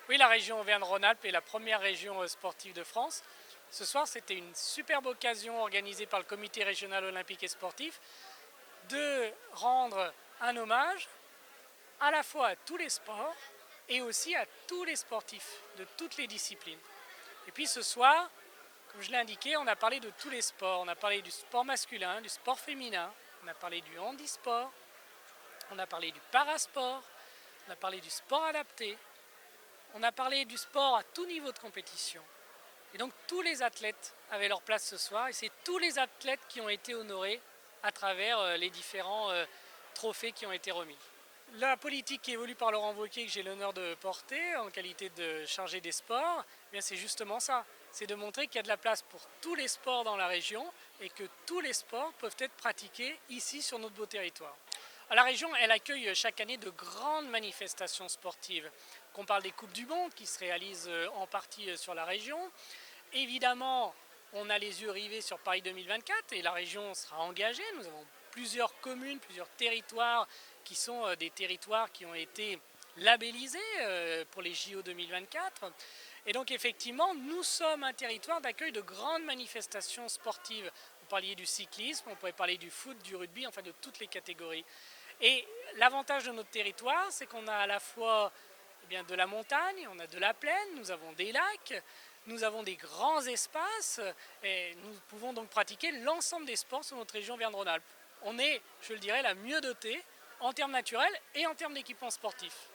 Oui, la région Auvergne-Rhône-Alpes est la première région sportive de France. Ce soir, c'était une superbe occasion organisée par le comité régional olympique et sportif de rendre un hommage à la fois à tous les sports et aussi à tous les sportifs de toutes les disciplines. Et puis ce soir, comme je l'ai indiqué, on a parlé de tous les sports. On a parlé du sport masculin, du sport féminin, on a parlé du handisport, on a parlé du parasport, on a parlé du sport adapté, on a parlé du sport à tout niveau de compétition. Et donc tous les athlètes avaient leur place ce soir et c'est tous les athlètes qui ont été honorés à travers les différents trophées qui ont été remis. La politique qui évolue par Laurent Wauquiez, que j'ai l'honneur de porter en qualité de chargé des sports, eh bien c'est justement ça. C'est de montrer qu'il y a de la place pour tous les sports dans la région et que tous les sports peuvent être pratiqués ici sur notre beau territoire. La région, elle accueille chaque année de grandes manifestations sportives. Qu'on parle des Coupes du Monde qui se réalisent en partie sur la région. Évidemment, on a les yeux rivés sur Paris 2024 et la région sera engagée. Nous avons plusieurs communes, plusieurs territoires qui sont des territoires qui ont été labellisés pour les JO 2024. Et donc effectivement, nous sommes un territoire d'accueil de grandes manifestations sportives. Vous parliez du cyclisme, on pourrait parler du foot, du rugby, enfin de toutes les catégories. Et l'avantage de notre territoire, c'est qu'on a à la fois de la montagne, on a de la plaine, nous avons des lacs, nous avons des grands espaces et nous pouvons donc pratiquer l'ensemble des sports sur notre région Auvergne-Rhône-Alpes. On est, je le dirais, la mieux dotée en termes naturels et en termes d'équipements sportifs.